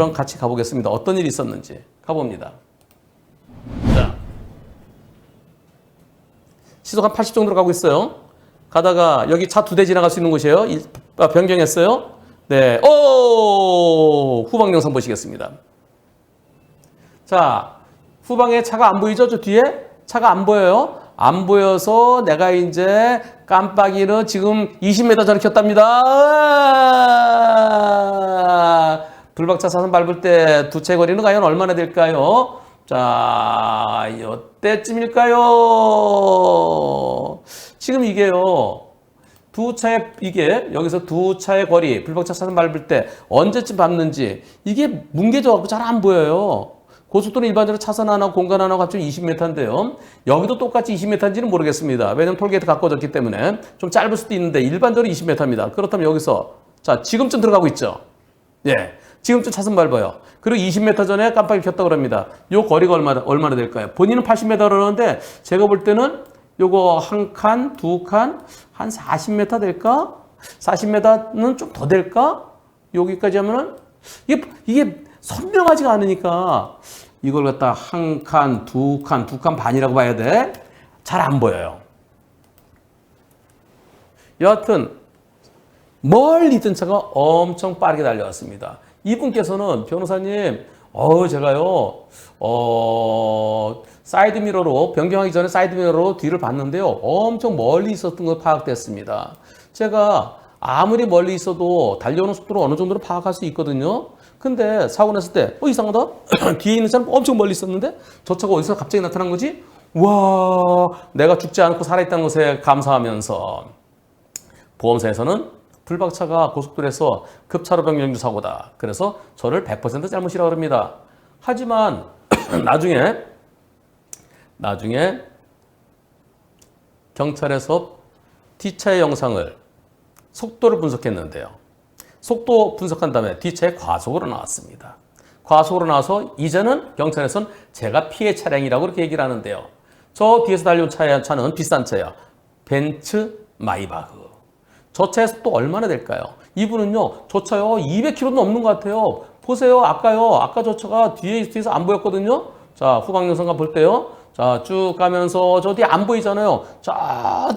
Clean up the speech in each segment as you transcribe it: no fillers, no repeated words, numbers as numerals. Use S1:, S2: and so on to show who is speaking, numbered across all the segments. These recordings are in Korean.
S1: 그럼 같이 가보겠습니다. 어떤 일이 있었는지 가봅니다. 자, 시속 한 80 정도로 가고 있어요. 가다가 여기 차 2대 지나갈 수 있는 곳이에요. 변경했어요. 네, 후방 영상 보시겠습니다. 자, 후방에 차가 안 보이죠? 저 뒤에 차가 안 보여요. 안 보여서 내가 이제 깜빡이는 지금 20m 전에 켰답니다. 불박차 사선 밟을 때 두 차의 거리는 과연 얼마나 될까요? 자, 이때쯤일까요? 지금 이게요. 여기서 두 차의 거리, 불박차 사선 밟을 때 언제쯤 밟는지 이게 뭉개져갖고 잘 안 보여요. 고속도로 일반적으로 차선 하나, 공간 하나 합치면 20m인데요. 여기도 똑같이 20m인지는 모르겠습니다. 왜냐면 톨게이트 가꿔졌기 때문에 좀 짧을 수도 있는데 일반적으로 20m입니다. 그렇다면 여기서 자 지금쯤 들어가고 있죠. 예, 지금쯤 차선 밟아요. 그리고 20m 전에 깜빡이 켰다고 합니다. 요 거리가 얼마나 될까요? 본인은 80m 그러는데 제가 볼 때는 요거 한 칸, 두 칸, 한 40m 될까? 40m는 좀 더 될까? 여기까지 하면은 이게 선명하지가 않으니까 이걸 갖다 한 칸, 두 칸 반이라고 봐야 돼. 잘 안 보여요. 여하튼 멀리 있던 차가 엄청 빠르게 달려왔습니다. 이분께서는 변호사님, 제가요, 사이드미러로 변경하기 전에 사이드미러로 뒤를 봤는데요. 엄청 멀리 있었던 걸 파악됐습니다. 제가 아무리 멀리 있어도 달려오는 속도를 어느 정도로 파악할 수 있거든요. 근데 사고 났을 때 이상하다. 뒤에 있는 사람 엄청 멀리 있었는데 저 차가 어디서 갑자기 나타난 거지? 와, 내가 죽지 않고 살아있다는 것에 감사하면서 보험사에서는 불박차가 고속도로에서 급차로 변경주 사고다. 그래서 저를 100% 잘못이라고 합니다. 하지만 나중에 경찰에서 뒷차의 영상을 속도를 분석했는데요. 속도 분석한 다음에 뒷차에 과속으로 나왔습니다. 과속으로 나와서 이제는 경찰에서는 제가 피해 차량이라고 이렇게 얘기를 하는데요. 저 뒤에서 달려온 차는 비싼 차예요. 벤츠 마이바흐. 저 차의 속도 얼마나 될까요? 이분은요, 저 차요 200km도 넘는 것 같아요. 보세요, 아까 저 차가 뒤에서 안 보였거든요. 자, 후방 영상과 볼 때요. 자, 쭉 가면서 저 뒤에 안 보이잖아요. 저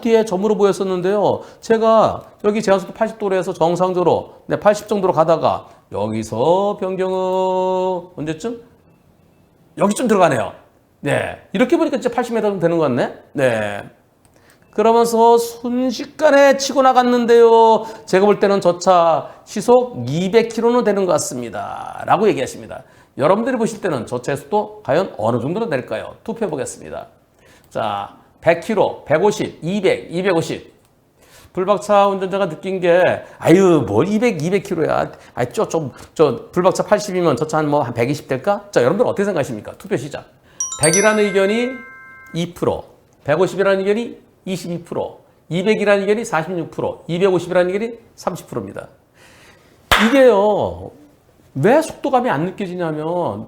S1: 뒤에 점으로 보였었는데요. 제가 여기 제한속도 80도로에서 정상적으로 80 정도로 가다가 여기서 변경은 언제쯤? 여기쯤 들어가네요. 네, 이렇게 보니까 이제 80m 정도 되는 것 같네. 네. 그러면서 순식간에 치고 나갔는데요. 제가 볼 때는 저 차 시속 200km는 되는 것 같습니다. 라고 얘기하십니다. 여러분들이 보실 때는 저 차의 속도 과연 어느 정도로 될까요? 투표해 보겠습니다. 자, 100km, 150, 200, 250. 불박차 운전자가 느낀 게, 뭘 200km야. 불박차 80이면 저 차 한 120 될까? 자, 여러분들 어떻게 생각하십니까? 투표 시작. 100이라는 의견이 2%, 150이라는 의견이 22%, 200이라는 의견이 46%, 250이라는 의견이 30%입니다. 이게요, 왜 속도감이 안 느껴지냐면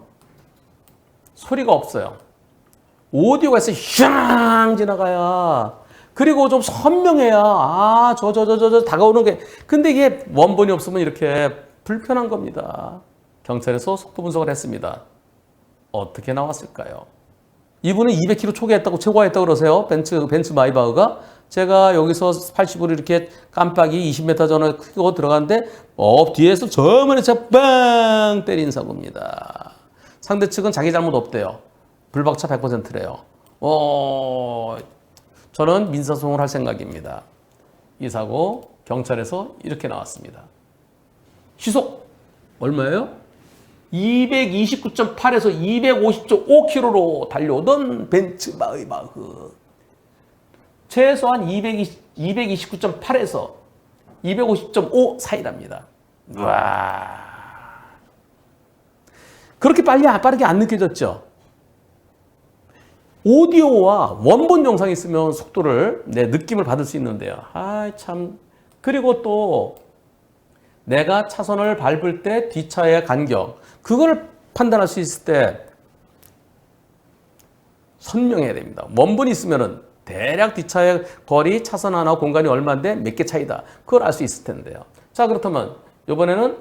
S1: 소리가 없어요. 오디오가 있어 휘앙 지나가야, 그리고 좀 선명해야 저 다가오는 게. 근데 이게 원본이 없으면 이렇게 불편한 겁니다. 경찰에서 속도 분석을 했습니다. 어떻게 나왔을까요? 이분은 200km 초과했다고 최고했다고 그러세요. 벤츠 마이바흐가. 제가 여기서 80으로 이렇게 깜빡이 20m 전에 크고 들어갔는데 뒤에서 저 멀리 차 빵 때린 사고입니다. 상대 측은 자기 잘못 없대요. 불박차 100%래요. 저는 민사소송을 할 생각입니다. 이 사고 경찰에서 이렇게 나왔습니다. 시속 얼마예요? 229.8에서 250.5km로 달려오던 벤츠 마이바흐. 최소한 229.8에서 250.5 사이랍니다. 와, 그렇게 빠르게 안 느껴졌죠? 오디오와 원본 영상이 있으면 속도를 느낌을 받을 수 있는데요. 참. 그리고 또 내가 차선을 밟을 때 뒷차의 간격, 그걸 판단할 수 있을 때 선명해야 됩니다. 원본이 있으면은 대략 뒷차의 거리, 차선 하나, 공간이 얼마인데 몇 개 차이다. 그걸 알 수 있을 텐데요. 자, 그렇다면 이번에는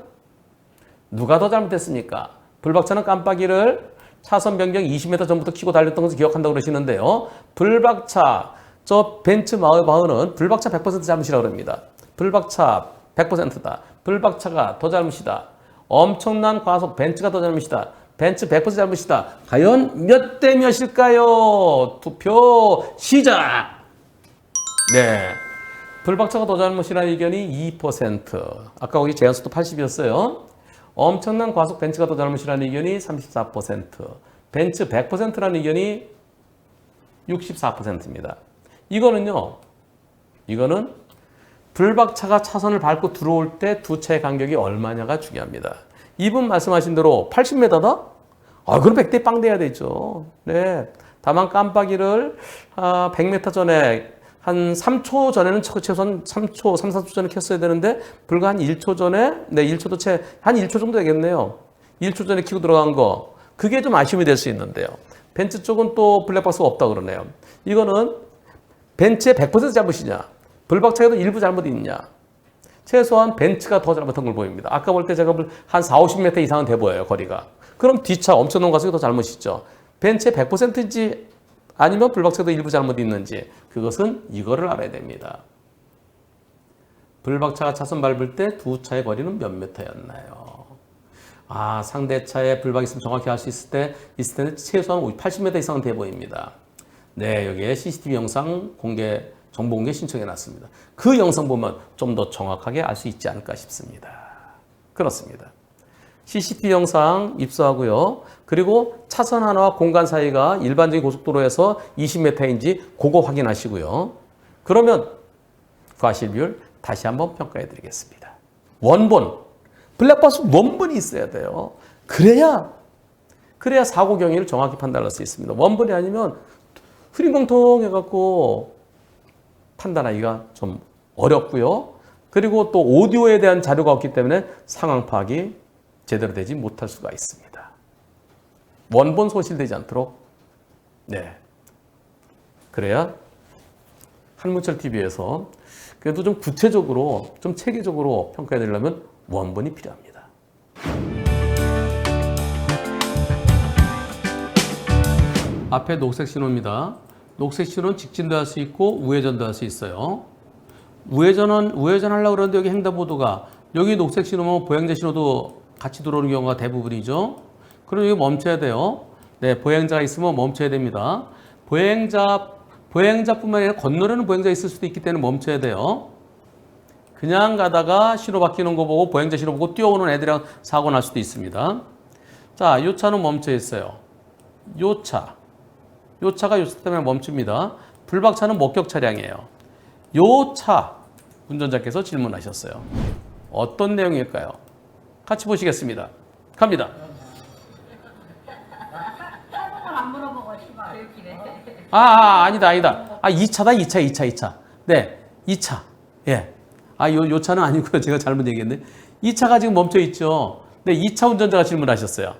S1: 누가 더 잘못했습니까? 불박차는 깜빡이를 차선 변경 20m 전부터 켜고 달렸던 것을 기억한다고 그러시는데요. 불박차, 저 벤츠 마흐는 불박차 100% 잘못이라고 그럽니다. 불박차 100%다. 불박차가 더 잘못이다. 엄청난 과속 벤츠가 더 잘못이다. 벤츠 100% 잘못이다. 과연 몇 대 몇일까요? 투표 시작! 네. 불박차가 더 잘못이라는 의견이 2%. 아까 거기 제한수도 80이었어요. 엄청난 과속 벤츠가 더 잘못이라는 의견이 34%. 벤츠 100%라는 의견이 64%입니다. 이거는 불박차가 차선을 밟고 들어올 때 두 차의 간격이 얼마냐가 중요합니다. 이분 말씀하신 대로 80m다? 그럼 100대 빵 돼야 되죠. 네. 다만 깜빡이를 100m 전에 한 3초 전에는 최소한 3초, 3, 4초 전에 켰어야 되는데 불과 한 1초 전에, 네, 1초도 한 1초 정도 되겠네요. 1초 전에 켜고 들어간 거. 그게 좀 아쉬움이 될 수 있는데요. 벤츠 쪽은 또 블랙박스가 없다고 그러네요. 이거는 벤츠의 100% 잘못이냐? 불박차에도 일부 잘못이 있냐? 최소한 벤츠가 더 잘못한 걸 보입니다. 아까 볼 때 제가 한 4, 50m 이상은 돼 보여요, 거리가. 그럼 뒷차 엄청난 과속이 더 잘못이죠. 벤츠의 100%인지 아니면 불박차도 일부 잘못이 있는지 그것은 이거를 알아야 됩니다. 불박차가 차선 밟을 때 두 차의 거리는 몇 미터였나요? 상대 차에 불박이 있으면 정확히 알 수 있을 때는 최소한 80m 이상은 돼 보입니다. 네, 여기에 CCTV 영상 정보 공개 신청해 놨습니다. 그 영상 보면 좀 더 정확하게 알 수 있지 않을까 싶습니다. 그렇습니다. CCTV 영상 입수하고요. 그리고 차선 하나와 공간 사이가 일반적인 고속도로에서 20m인지 그거 확인하시고요. 그러면 과실 비율 다시 한번 평가해 드리겠습니다. 원본, 블랙박스 원본이 있어야 돼요. 그래야 사고 경위를 정확히 판단할 수 있습니다. 원본이 아니면 흐린공통해갖고 판단하기가 좀 어렵고요. 그리고 또 오디오에 대한 자료가 없기 때문에 상황 파악이 제대로 되지 못할 수가 있습니다. 원본 소실되지 않도록, 네. 그래야 한문철 TV에서 그래도 좀 구체적으로, 좀 체계적으로 평가해 드리려면 원본이 필요합니다. 앞에 녹색 신호입니다. 녹색 신호는 직진도 할 수 있고 우회전도 할 수 있어요. 우회전 하려고 그러는데 여기 횡단보도가 여기 녹색 신호면 보행자 신호도 같이 들어오는 경우가 대부분이죠. 그럼 여기 멈춰야 돼요. 네, 보행자가 있으면 멈춰야 됩니다. 보행자뿐만 아니라 건너려는 보행자 있을 수도 있기 때문에 멈춰야 돼요. 그냥 가다가 신호 바뀌는 거 보고 보행자 신호 보고 뛰어오는 애들이랑 사고 날 수도 있습니다. 자, 요 차는 멈춰 있어요. 요 차가 요 차 때문에 멈춥니다. 불박차는 목격 차량이에요. 요 차 운전자께서 질문하셨어요. 어떤 내용일까요? 같이 보시겠습니다. 갑니다.
S2: 안 물어보고 씨발 이렇게.
S1: 아니다. 2차. 네, 2차. 예. 요 차는 아니고요. 제가 잘못 얘기했네. 2차가 지금 멈춰 있죠. 네, 2차 운전자가 질문하셨어요.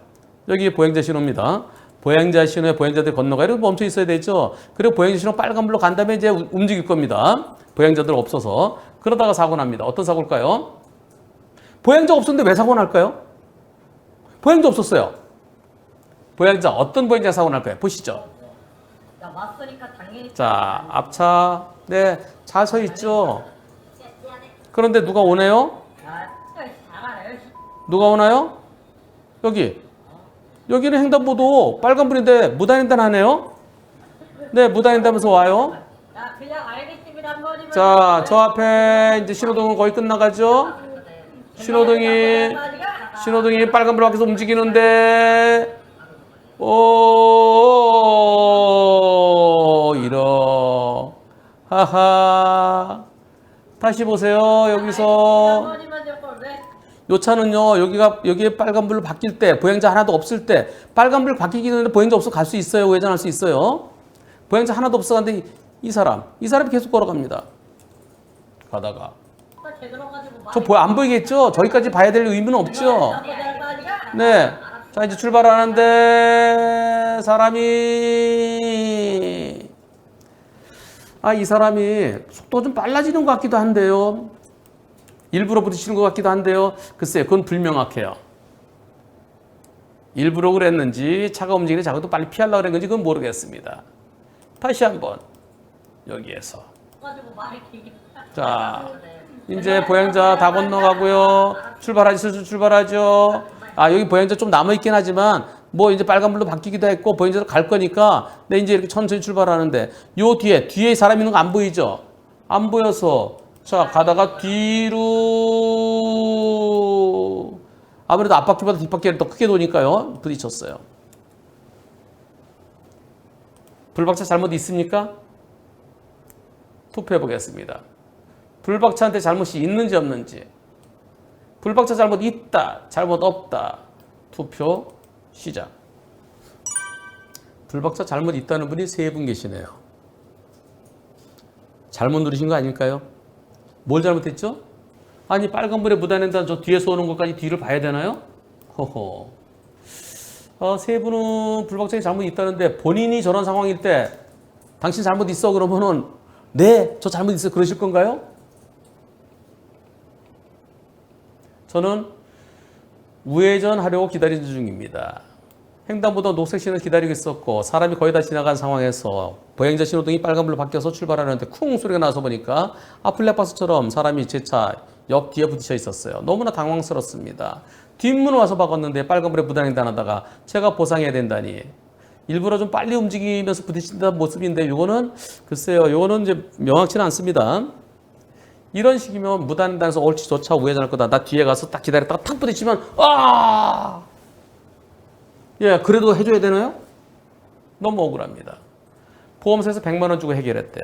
S1: 여기 보행자 신호입니다. 보행자 신호에 보행자들이 건너가야 이렇게 멈춰 있어야 되죠. 그리고 보행자 신호 빨간불로 간 다음에 이제 움직일 겁니다. 보행자들 없어서. 그러다가 사고 납니다. 어떤 사고일까요? 보행자 없었는데 왜 사고 날까요? 보행자 없었어요. 어떤 보행자 사고 날까요? 보시죠.
S2: 야 왔으니까 당연히.
S1: 자, 앞차. 네, 잘 서 있죠. 그런데 누가 오네요?
S2: 잘하네.
S1: 누가 오나요? 여기는 횡단보도 빨간불인데 무단횡단하네요. 네, 무단횡단하면서 와요.
S2: 야 그냥 알겠습니다 한 번이면.
S1: 자, 저 앞에 이제 신호등은 거의 끝나가죠. 신호등이 빨간불 밖에서 움직이는데 하하. 다시 보세요. 여기서 요 차는요, 여기에 빨간불로 바뀔 때, 보행자 하나도 없을 때, 빨간불 바뀌기 전에 보행자 없어 갈 수 있어요. 우회전할 수 있어요. 보행자 하나도 없어 갔는데 이 사람이 계속 걸어갑니다. 가다가. 안 보이겠죠? 저기까지 봐야 될 의무는 없죠? 네. 자, 이제 출발하는데, 이 사람이 속도가 좀 빨라지는 것 같기도 한데요. 일부러 부딪히는 것 같기도 한데요. 글쎄요, 그건 불명확해요. 일부러 그랬는지 차가 움직이는데 자꾸 또 빨리 피하려고 그랬는지 그건 모르겠습니다. 다시 한번 여기에서
S2: 가지고 말이 되게.
S1: 자 이제 보행자 다 건너가고요. 출발하지 슬슬 출발하죠. 아 여기 보행자 좀 남아있긴 하지만 뭐 이제 빨간불로 바뀌기도 했고 보행자로 갈 거니까 내 이제 이렇게 천천히 출발하는데 요 뒤에 사람 있는 거 안 보이죠? 안 보여서 자 가다가 뒤로 아무래도 앞바퀴보다 뒷바퀴를 더 크게 도니까요 부딪혔어요. 불박차 잘못 있습니까? 투표해 보겠습니다. 불박차한테 잘못이 있는지 없는지. 불박차 잘못 있다, 잘못 없다. 투표 시작. 불박차 잘못 있다는 분이 3분 계시네요. 잘못 누르신 거 아닐까요? 뭘 잘못했죠? 아니 빨간불에 무단횡단 저 뒤에서 오는 것까지 뒤를 봐야 되나요? 허허. 3분은 불박차에 잘못 있다는데 본인이 저런 상황일 때 당신 잘못 있어 그러면은 네, 저 잘못 있어 그러실 건가요? 저는 우회전하려고 기다리는 중입니다. 횡단보도 녹색 신호 기다리고 있었고 사람이 거의 다 지나간 상황에서 보행자 신호등이 빨간불로 바뀌어서 출발하는데 쿵 소리가 나서 보니까 플랫버스처럼 사람이 제 차 옆 뒤에 부딪혀 있었어요. 너무나 당황스럽습니다. 뒷문을 와서 박았는데 빨간불에 무단횡단하다가 제가 보상해야 된다니. 일부러 좀 빨리 움직이면서 부딪힌다는 모습인데 이거는 글쎄요. 이거는 이제 명확치는 않습니다. 이런 식이면 무단횡단에서 옳지 좋자 우회전할 거다. 나 뒤에 가서 딱 기다렸다가 탁 부딪히면 예, 그래도 해줘야 되나요? 너무 억울합니다. 보험사에서 100만 원 주고 해결했대요.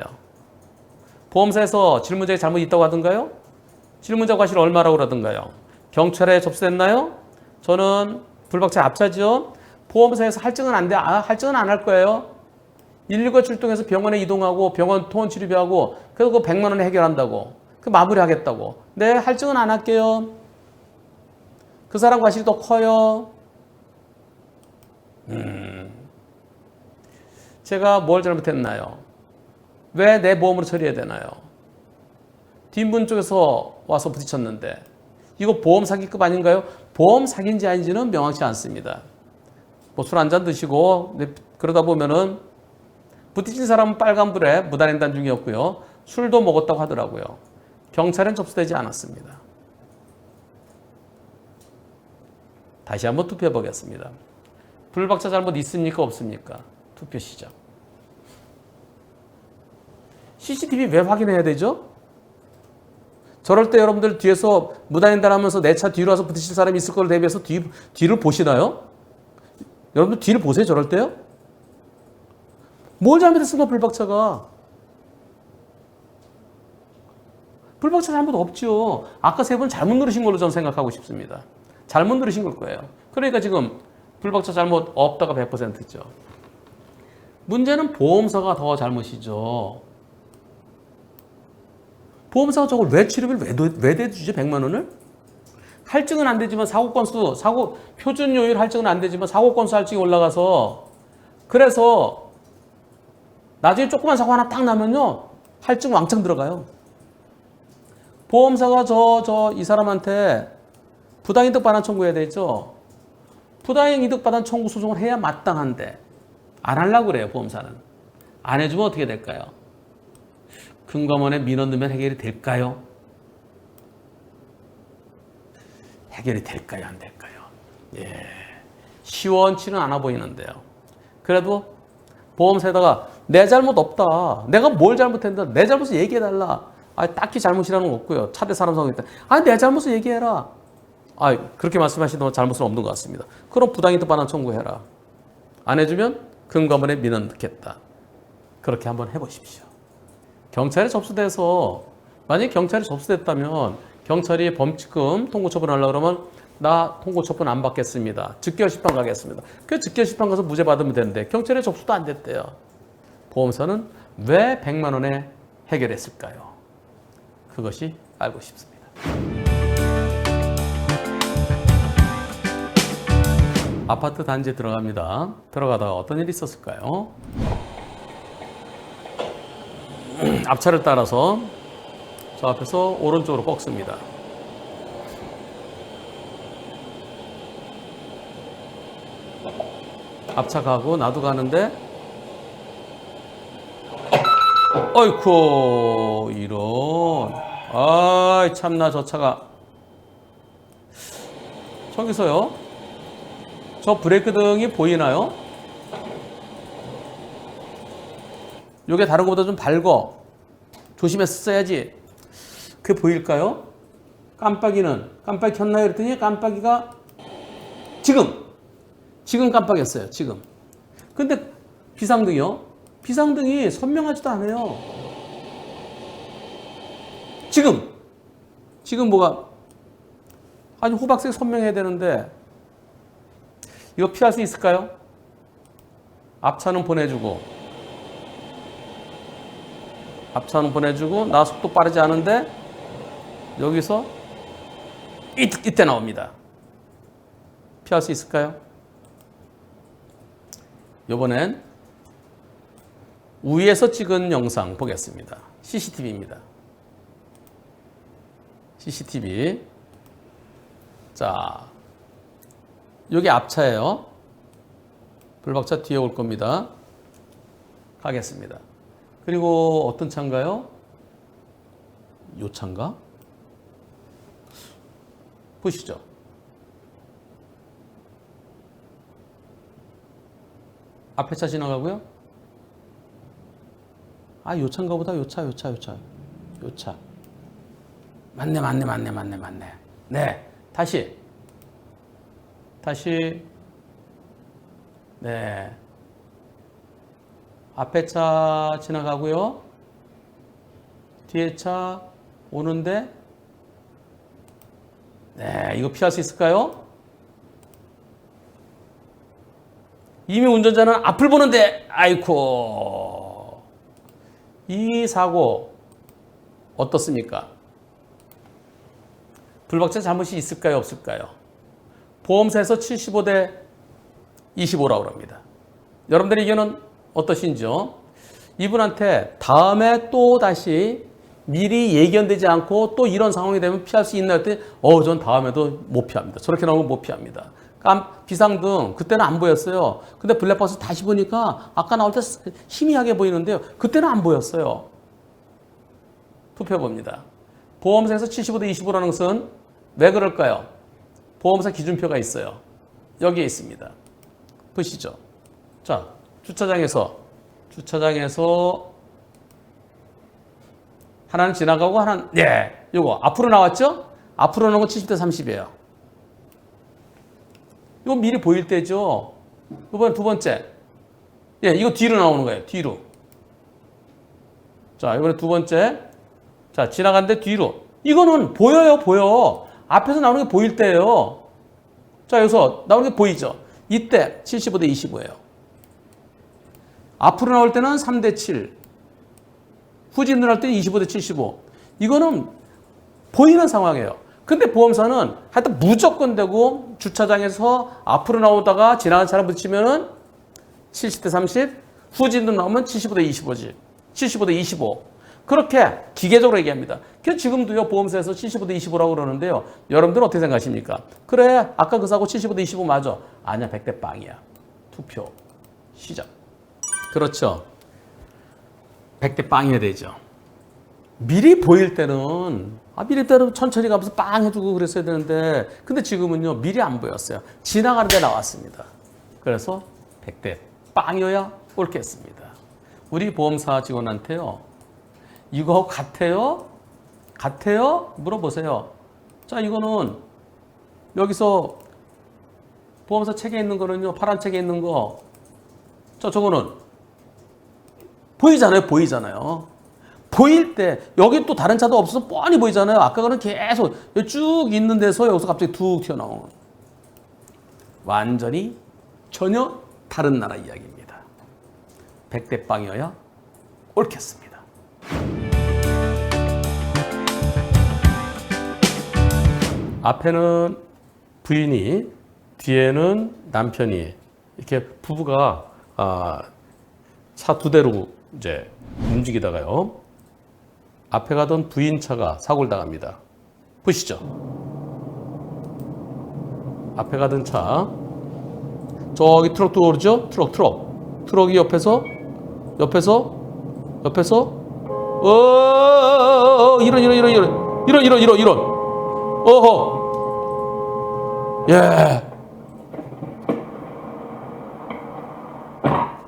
S1: 보험사에서 질문자에 잘못 있다고 하던가요? 질문자 과실 얼마라고 그러던가요? 경찰에 접수됐나요? 저는 불박차 앞차죠. 보험사에서 할증은 안 돼. 할증은 안 할 거예요. 119가 출동해서 병원에 이동하고 병원 통원 치료비하고 그래서 그 100만 원에 해결한다고. 그 마무리하겠다고. 네, 할증은 안 할게요. 그 사람 과실이 더 커요. 제가 뭘 잘못했나요? 왜 내 보험으로 처리해야 되나요? 뒷문 쪽에서 와서 부딪혔는데 이거 보험 사기급 아닌가요? 보험 사기인지 아닌지는 명확치 않습니다. 뭐 술 한잔 드시고 그러다 보면은 부딪힌 사람은 빨간불에 무단횡단 중이었고요. 술도 먹었다고 하더라고요. 경찰엔 접수되지 않았습니다. 다시 한번 투표해 보겠습니다. 불박차 잘못 있습니까? 없습니까? 투표 시작. CCTV 왜 확인해야 되죠? 저럴 때 여러분들 뒤에서 무단횡단하면서 내 차 뒤로 와서 부딪힐 사람이 있을 걸 대비해서 뒤를 보시나요? 여러분들 뒤를 보세요. 저럴 때요? 뭘 잘못했습니까? 불박차가. 불박차 잘못 없죠. 아까 3분 잘못 누르신 걸로 저는 생각하고 싶습니다. 잘못 누르신 걸 거예요. 그러니까 지금 불박차 잘못 없다가 100%죠. 문제는 보험사가 더 잘못이죠. 보험사가 저걸 왜 치료비를 왜 대주죠? 100만 원을? 할증은 안 되지만 표준요율 할증은 안 되지만 사고 건수 할증이 올라가서 그래서 나중에 조그만 사고 하나 딱 나면요. 할증 왕창 들어가요. 보험사가 이 사람한테 부당이득 반환 청구해야 되죠. 부당이득 반환 청구 소송을 해야 마땅한데 안 하려고 그래요. 보험사는. 안 해주면 어떻게 될까요? 금감원에 민원 넣으면 해결이 될까요? 해결이 될까요? 안 될까요? 예. 시원치는 않아 보이는데요. 그래도 보험사에다가 내 잘못 없다. 내가 뭘 잘못했는데 내 잘못을 얘기해달라. 딱히 잘못이라는 거 없고요. 차대 사람 상황이 있다. 내 잘못을 얘기해라. 그렇게 말씀하시던 잘못은 없는 것 같습니다. 그럼 부당이득 반환 청구해라. 안 해주면 금감원에 민원 넣겠다. 그렇게 한번 해보십시오. 경찰에 접수돼서 만약에 경찰에 접수됐다면 경찰이 범칙금 통고처분 하려고 그러면 나 통고처분 안 받겠습니다. 즉결심판 가겠습니다. 그 즉결심판 가서 무죄 받으면 되는데 경찰에 접수도 안 됐대요. 보험사는 왜 100만 원에 해결했을까요? 그것이 알고 싶습니다. 아파트 단지에 들어갑니다. 들어가다가 어떤 일이 있었을까요? 앞차를 따라서 저 앞에서 오른쪽으로 꺾습니다. 앞차 가고 나도 가는데 어이쿠 이런 아이 참나 저 차가 저기서요 저 브레이크 등이 보이나요? 요게 다른 것보다 좀 밝어 조심했어야지 그게 보일까요? 깜빡이 켰나요? 그랬더니 깜빡이가 지금 깜빡였어요. 지금. 근데 비상등이요? 비상등이 선명하지도 않아요. 지금 뭐가 아주 호박색 선명해야 되는데 이거 피할 수 있을까요? 앞차는 보내주고 나 속도 빠르지 않은데 여기서 이때 나옵니다. 피할 수 있을까요? 이번엔 위에서 찍은 영상 보겠습니다. CCTV입니다. CCTV. 자, 여기 앞차예요. 블박차 뒤에 올 겁니다. 가겠습니다. 그리고 어떤 차인가요? 요 차인가? 보시죠. 앞에 차 지나가고요. 아, 요 차인가 보다. 요 차. 맞네. 네. 다시. 네. 앞에 차 지나가고요. 뒤에 차 오는데 네, 이거 피할 수 있을까요? 이미 운전자는 앞을 보는데 아이코 이 사고 어떻습니까? 불박차 잘못이 있을까요? 없을까요? 보험사에서 75대 25라고 합니다. 여러분들의 의견은 어떠신지요? 이분한테 다음에 또 다시 미리 예견되지 않고 또 이런 상황이 되면 피할 수 있나 했더니 전 다음에도 못 피합니다. 저렇게 나오면 못 피합니다. 비상등 그때는 안 보였어요. 근데 블랙박스 다시 보니까 아까 나올 때 희미하게 보이는데요. 그때는 안 보였어요. 투표해봅니다. 보험사에서 75대 25라는 것은 왜 그럴까요? 보험사 기준표가 있어요. 여기에 있습니다. 보시죠. 자, 주차장에서 하나는 지나가고 하나는 요거 앞으로 나왔죠? 앞으로 나온 건 70대 30이에요. 이거 미리 보일 때죠. 이번 두 번째. 이거 뒤로 나오는 거예요. 뒤로. 자, 이번에 두 번째. 자, 지나갔는데 뒤로. 이거는 보여. 앞에서 나오는 게 보일 때예요. 자, 여기서 나오는 게 보이죠? 이때 75대 25예요. 앞으로 나올 때는 3대 7. 후진으로 할 때는 25대 75. 이거는 보이는 상황이에요. 근데 보험사는 하여튼 무조건 되고 주차장에서 앞으로 나오다가 지나간 차랑 부딪히면은 70대 30, 후진으로 나오면 75대 25지. 75대 25. 그렇게 기계적으로 얘기합니다. 그래서 지금도요, 보험사에서 75대 25라고 그러는데요. 여러분들은 어떻게 생각하십니까? 그래, 아까 그 사고 75대 25 맞아. 아니야, 100대 빵이야. 투표. 시작. 그렇죠. 100대 빵이어야 되죠. 미리 보일 때는 천천히 가면서 빵 해주고 그랬어야 되는데 근데 지금은요 미리 안 보였어요. 지나가는데 나왔습니다. 그래서 100대 빵이어야 옳겠습니다. 우리 보험사 직원한테요. 이거 같아요? 물어보세요. 자, 이거는 여기서 보험사 책에 있는 거는요. 파란 책에 있는 거. 저거는 보이잖아요. 보일 때 여기 또 다른 차도 없어서 뻔히 보이잖아요. 아까 거는 계속 쭉 있는 데서 여기서 갑자기 툭 튀어나오는 완전히 전혀 다른 나라 이야기입니다. 100대 빵이어야 옳겠습니다. 앞에는 부인이 뒤에는 남편이 이렇게 부부가 차 두 대로 이제 움직이다가요. 앞에 가던 부인차가 사고를 당합니다. 보시죠. 앞에 가던 차 저기 트럭 들어오죠? 트럭이 옆에서 이런 어허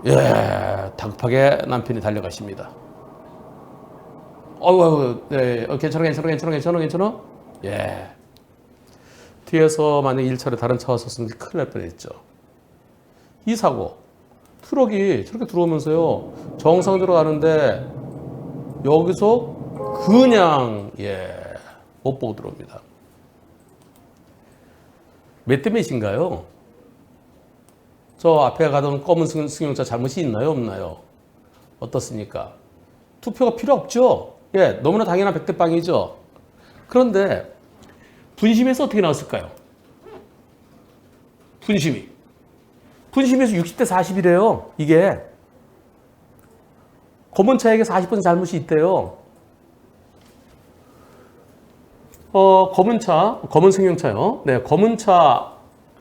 S1: 예 다급하게 남편이 달려가십니다. 네, 괜찮아? 예. 뒤에서 만약 1차로 다른 차가 왔었으면 큰일 날 뻔했죠. 이 사고, 트럭이 저렇게 들어오면서요, 정상적으로 가는데, 여기서 그냥, 못 보고 들어옵니다. 몇 대 몇인가요? 저 앞에 가던 검은 승용차 잘못이 있나요? 없나요? 어떻습니까? 투표가 필요 없죠? 예, 너무나 당연한 100대 빵이죠? 그런데, 분심에서 어떻게 나왔을까요? 분심에서 60대 40이래요. 이게. 검은 차에게 40% 잘못이 있대요. 검은 승용차요. 네, 검은 차,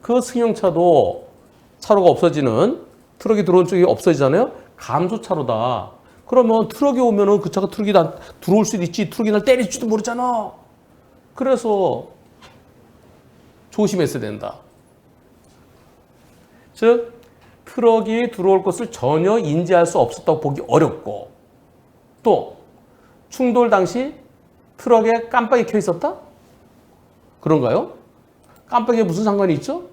S1: 그 승용차도 차로가 없어지는, 트럭이 들어온 쪽이 없어지잖아요. 감소차로다. 그러면 트럭이 오면은 그 차가 트럭이 들어올 수도 있지, 트럭이 날 때릴지도 모르잖아. 그래서 조심했어야 된다. 즉, 트럭이 들어올 것을 전혀 인지할 수 없었다고 보기 어렵고, 또, 충돌 당시 트럭에 깜빡이 켜 있었다? 그런가요? 깜빡이에 무슨 상관이 있죠?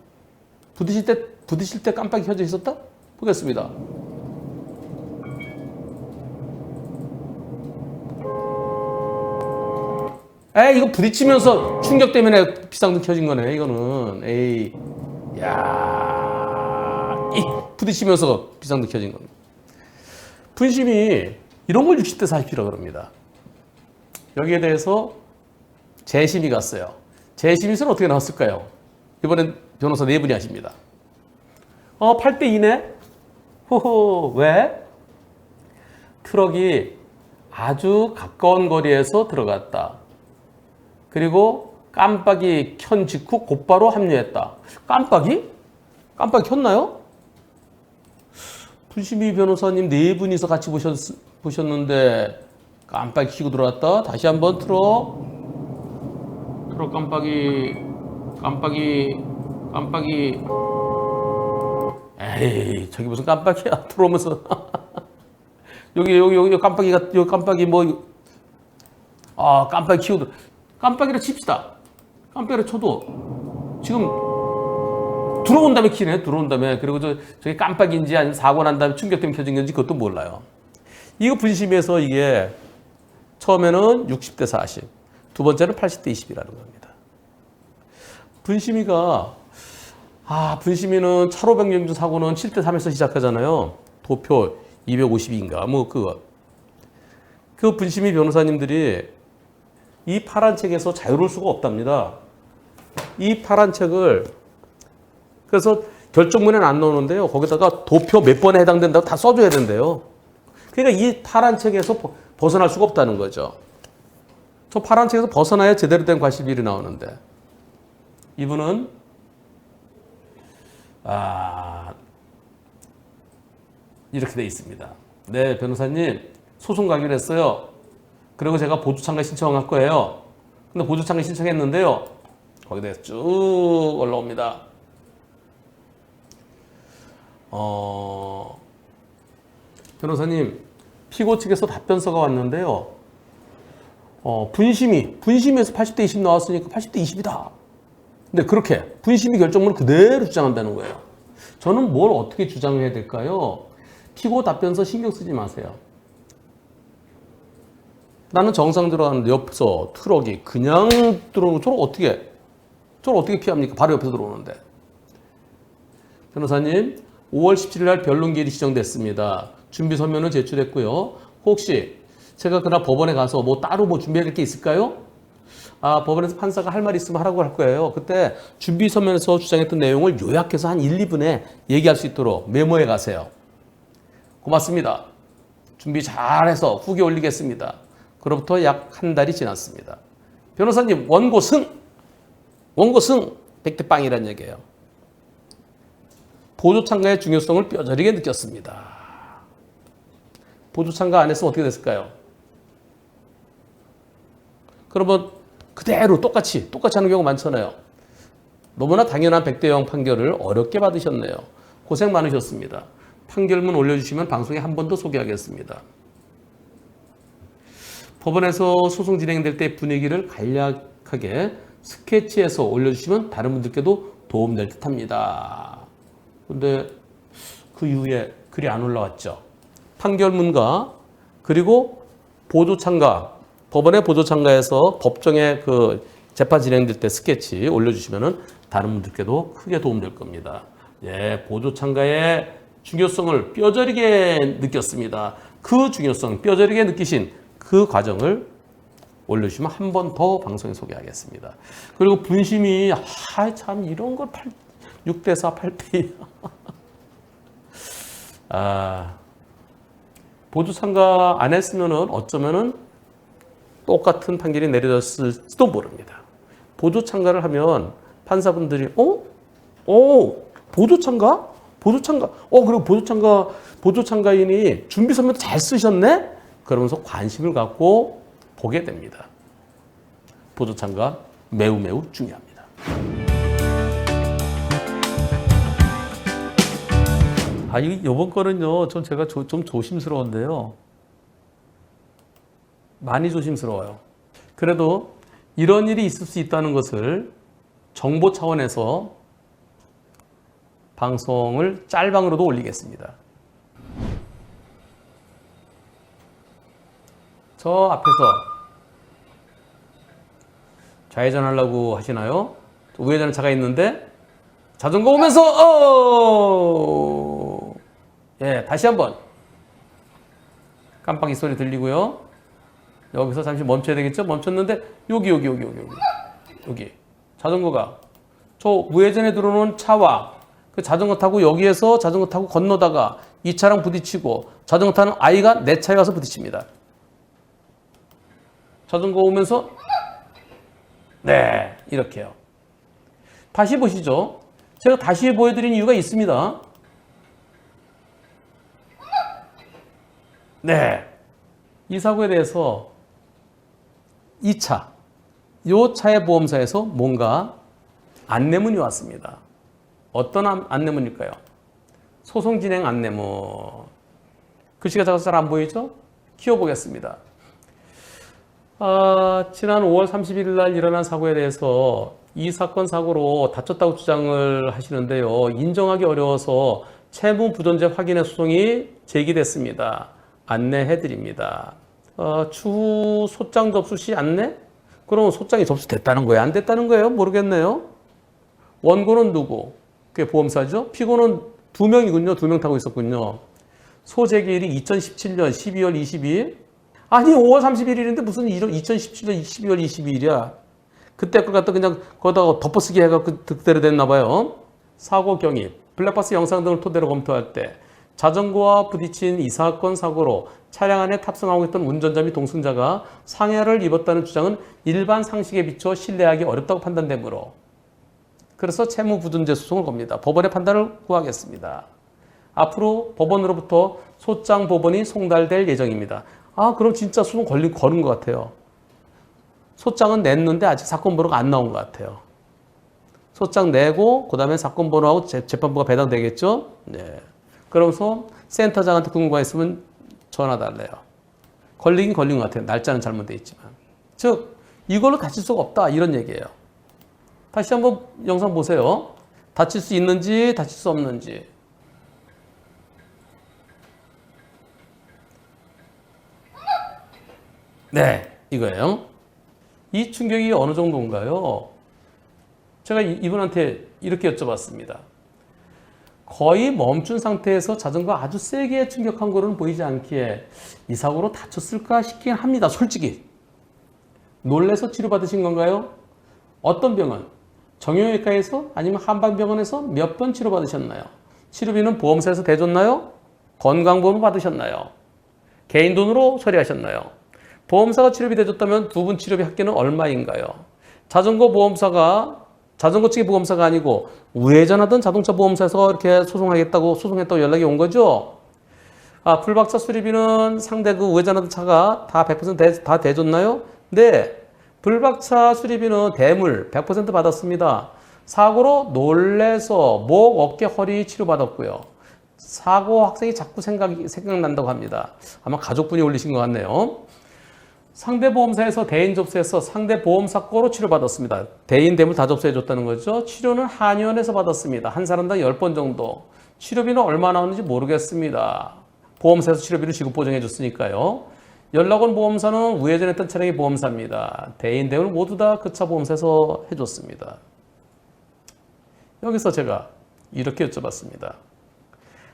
S1: 부딪힐 때 깜빡이 켜져 있었다? 보겠습니다. 이거 부딪히면서 충격 때문에 비상등 켜진 거네, 이거는. 부딪히면서 비상등 켜진 겁니다. 분심이 이런 걸 60대 40이라고 그럽니다. 여기에 대해서 재심이 갔어요. 재심에서는 어떻게 나왔을까요? 이번엔 변호사 4분이 하십니다. 8대 2네? 호호, 왜? 트럭이 아주 가까운 거리에서 들어갔다. 그리고 깜빡이 켠 직후 곧바로 합류했다. 깜빡이 켰나요? 분심이 변호사님 4분이서 같이 보셨는데 깜빡이 켜고 들어왔다. 다시 한번 트럭 깜빡이 에이, 저기 무슨 깜빡이야. 들어오면서 여기 깜빡이 뭐 깜빡이 켜고 깜빡이를 칩시다. 깜빡이를 쳐도 지금 들어온 다음에 키네. 들어온 다음에. 그리고 저게 깜빡인지 아니면 사고 난 다음에 충격 때문에 켜진 건지 그것도 몰라요. 이거 분심에서 이게 처음에는 60대 40, 두 번째는 80대 20이라는 겁니다. 분심이는 차로 변경주 사고는 7대 3에서 시작하잖아요. 도표 252인가 뭐 그거. 그 분심이 변호사님들이 이 파란 책에서 자유로울 수가 없답니다. 이 파란 책을 그래서 결정문에는 안 넣는데요. 거기다가 도표 몇 번에 해당된다고 다 써줘야 된대요. 그러니까 이 파란 책에서 벗어날 수가 없다는 거죠. 저 파란 책에서 벗어나야 제대로 된 과실비율이 나오는데 이분은 이렇게 돼 있습니다. 네, 변호사님 소송 가기로 했어요. 그리고 제가 보조참가 신청할 거예요. 근데 보조참가 신청했는데요. 거기에 쭉 올라옵니다. 변호사님, 피고 측에서 답변서가 왔는데요. 분심에서 80대 20 나왔으니까 80대 20이다. 근데 그렇게 분심이 결정문을 그대로 주장한다는 거예요. 저는 뭘 어떻게 주장해야 될까요? 피고 답변서 신경 쓰지 마세요. 나는 정상적으로 하는데 옆에서 트럭이 그냥 들어오는 저걸 어떻게 피합니까? 바로 옆에서 들어오는데. 변호사님, 5월 17일 날 변론기일이 지정됐습니다. 준비 서면을 제출했고요. 혹시 제가 그날 법원에 가서 따로 준비해야 될 게 있을까요? 법원에서 판사가 할 말 있으면 하라고 할 거예요. 그때 준비 서면에서 주장했던 내용을 요약해서 한 1, 2분에 얘기할 수 있도록 메모해 가세요. 고맙습니다. 준비 잘해서 후기 올리겠습니다. 그로부터 약 한 달이 지났습니다. 변호사님, 원고 승! 100대 빵이란 얘기예요. 보조참가의 중요성을 뼈저리게 느꼈습니다. 보조참가 안 했으면 어떻게 됐을까요? 그러면 그대로 똑같이 하는 경우가 많잖아요. 너무나 당연한 100대 0 판결을 어렵게 받으셨네요. 고생 많으셨습니다. 판결문 올려주시면 방송에 한 번 더 소개하겠습니다. 법원에서 소송 진행될 때 분위기를 간략하게 스케치해서 올려주시면 다른 분들께도 도움될 듯합니다. 근데 그 이후에 글이 안 올라왔죠. 판결문과 그리고 보조참가, 법원의 보조참가에서 법정에 그 재판 진행될 때 스케치 올려주시면 다른 분들께도 크게 도움될 겁니다. 예, 보조참가의 중요성을 뼈저리게 느꼈습니다. 그 중요성 뼈저리게 느끼신 그 과정을 올려주시면 한 번 더 방송에 소개하겠습니다. 그리고 분심이 참 이런 걸 6대 4, 8대 2 보조참가 안 했으면은 어쩌면은 똑같은 판결이 내려졌을지도 모릅니다. 보조참가를 하면 판사분들이 보조참가? 그리고 보조참가인이 준비 서면도 잘 쓰셨네? 그러면서 관심을 갖고 보게 됩니다. 보조참가 매우 중요합니다. 이번 거는요, 제가 좀 조심스러운데요. 많이 조심스러워요. 그래도 이런 일이 있을 수 있다는 것을 정보 차원에서 방송을 짤방으로도 올리겠습니다. 저 앞에서 좌회전 하려고 하시나요? 우회전에 차가 있는데 자전거 오면서 예, 다시 한번 깜빡이 소리 들리고요. 여기서 잠시 멈춰야 되겠죠? 멈췄는데 여기 자전거가 저 우회전에 들어오는 차와 그 자전거 타고 여기에서 자전거 타고 건너다가 이 차랑 부딪히고 자전거 타는 아이가 내 차에 가서 부딪힙니다. 자전거 오면서 네, 이렇게요. 다시 보시죠. 제가 다시 보여드린 이유가 있습니다. 네, 이 사고에 대해서 이 차의 보험사에서 뭔가 안내문이 왔습니다. 어떤 안내문일까요? 소송 진행 안내문. 글씨가 작아서 잘 안 보이죠? 키워보겠습니다. 지난 5월 31일 날 일어난 사고에 대해서 이 사건 사고로 다쳤다고 주장을 하시는데요. 인정하기 어려워서 채무 부존재 확인의 소송이 제기됐습니다. 안내해드립니다. 추후 소장 접수 시 안내? 그럼 소장이 접수됐다는 거예요? 안 됐다는 거예요? 모르겠네요. 원고는 누구? 그게 보험사죠. 피고는 2명이군요. 2명 타고 있었군요. 소재기일이 2017년 12월 22일. 아니 5월 31일인데 무슨 2017년 12월 22일이야. 그때 걸 갖다 그냥 거기다가 덮어쓰기 해갖고 그대로 됐나 봐요. 사고 경위, 블랙박스 영상 등을 토대로 검토할 때 자전거와 부딪힌 이 사건 사고로 차량 안에 탑승하고 있던 운전자 및 동승자가 상해를 입었다는 주장은 일반 상식에 비춰 신뢰하기 어렵다고 판단되므로 그래서 채무부존재 소송을 겁니다. 법원의 판단을 구하겠습니다. 앞으로 법원으로부터 소장 법원이 송달될 예정입니다. 그럼 진짜 소송 거는 것 같아요. 소장은 냈는데 아직 사건 번호가 안 나온 것 같아요. 소장 내고 그다음에 사건 번호하고 재판부가 배당되겠죠? 네. 그러면서 센터장한테 궁금한 거 있으면 전화 달래요. 걸리긴 걸린 것 같아요. 날짜는 잘못되어 있지만. 즉 이걸로 다칠 수가 없다 이런 얘기예요. 다시 한번 영상 보세요. 다칠 수 있는지 다칠 수 없는지. 네, 이거예요. 이 충격이 어느 정도인가요? 제가 이분한테 이렇게 여쭤봤습니다. 거의 멈춘 상태에서 자전거가 아주 세게 충격한 거는 보이지 않기에 이 사고로 다쳤을까 싶긴 합니다. 솔직히. 놀래서 치료받으신 건가요? 어떤 병원? 정형외과에서 아니면 한방병원에서 몇 번 치료받으셨나요? 치료비는 보험사에서 대줬나요? 건강보험 받으셨나요? 개인 돈으로 처리하셨나요? 보험사가 치료비 대줬다면 두 분 치료비 합계는 얼마인가요? 자전거 보험사가 자전거 측의 보험사가 아니고 우회전하던 자동차 보험사에서 이렇게 소송했다고 연락이 온 거죠. 불박차 수리비는 상대 그 우회전하던 차가 다 100% 다 대줬나요? 네. 불박차 수리비는 대물 100% 받았습니다. 사고로 놀래서 목, 어깨, 허리 치료받았고요. 사고 학생이 자꾸 생각난다고 합니다. 아마 가족분이 올리신 것 같네요. 상대 보험사에서 대인 접수해서 상대 보험사 거로 치료받았습니다. 대인 대물 다 접수해줬다는 거죠. 치료는 한의원에서 받았습니다. 한 사람당 10번 정도. 치료비는 얼마 나왔는지 모르겠습니다. 보험사에서 치료비를 지급 보증해줬으니까요. 연락 온 보험사는 우회전했던 차량의 보험사입니다. 대인 대물 모두 다 그 차 보험사에서 해줬습니다. 여기서 제가 이렇게 여쭤봤습니다.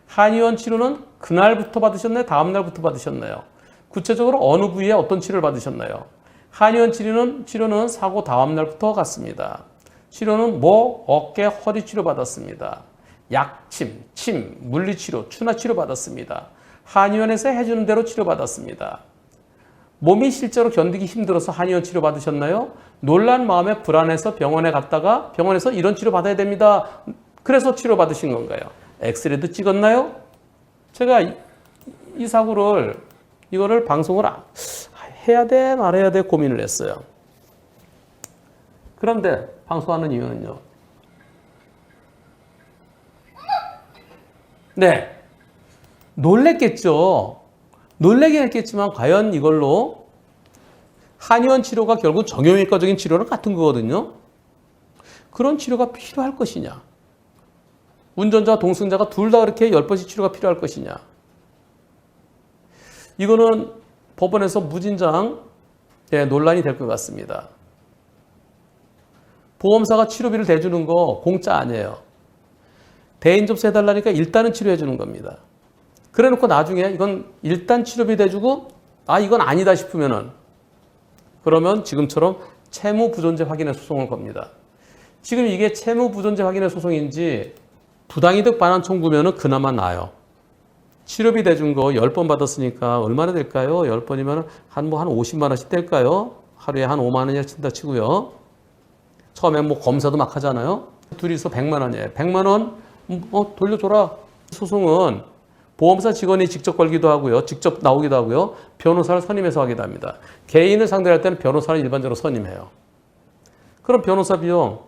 S1: 한의원 치료는 그날부터 받으셨나요? 다음날부터 받으셨나요? 구체적으로 어느 부위에 어떤 치료를 받으셨나요? 한의원 치료는 사고 다음날부터 갔습니다. 치료는 목, 어깨, 허리 치료 받았습니다. 약침, 침, 물리치료, 추나치료 받았습니다. 한의원에서 해주는 대로 치료받았습니다. 몸이 실제로 견디기 힘들어서 한의원 치료 받으셨나요? 놀란 마음에 불안해서 병원에 갔다가 병원에서 이런 치료 받아야 됩니다. 그래서 치료 받으신 건가요? 엑스레이도 찍었나요? 제가 이 사고를 이거를 방송을 해야 돼 말아야 돼 고민을 했어요. 그런데 방송하는 이유는요. 네. 놀랬겠죠. 놀래긴 했겠지만 과연 이걸로 한의원 치료가 결국 정형외과적인 치료랑 같은 거거든요. 그런 치료가 필요할 것이냐. 운전자와 동승자가 둘 다 그렇게 10번씩 치료가 필요할 것이냐. 이거는 법원에서 무진장 논란이 될 것 같습니다. 보험사가 치료비를 대주는 거 공짜 아니에요. 대인 접수해달라니까 일단은 치료해 주는 겁니다. 그래 놓고 나중에 이건 일단 치료비 대주고 이건 아니다 싶으면은 그러면 지금처럼 채무부존재 확인의 소송을 겁니다. 지금 이게 채무부존재 확인의 소송인지 부당이득 반환 청구면은 그나마 나아요. 치료비 대준 거 10번 받았으니까 얼마나 될까요? 10번이면 한 50만 원씩 될까요? 하루에 한 5만 원이나 친다 치고요. 처음에 검사도 막 하잖아요. 둘이서 100만 원이에요. 100만 원 돌려줘라. 소송은 보험사 직원이 직접 걸기도 하고요. 직접 나오기도 하고요. 변호사를 선임해서 하기도 합니다. 개인을 상대할 때는 변호사를 일반적으로 선임해요. 그럼 변호사 비용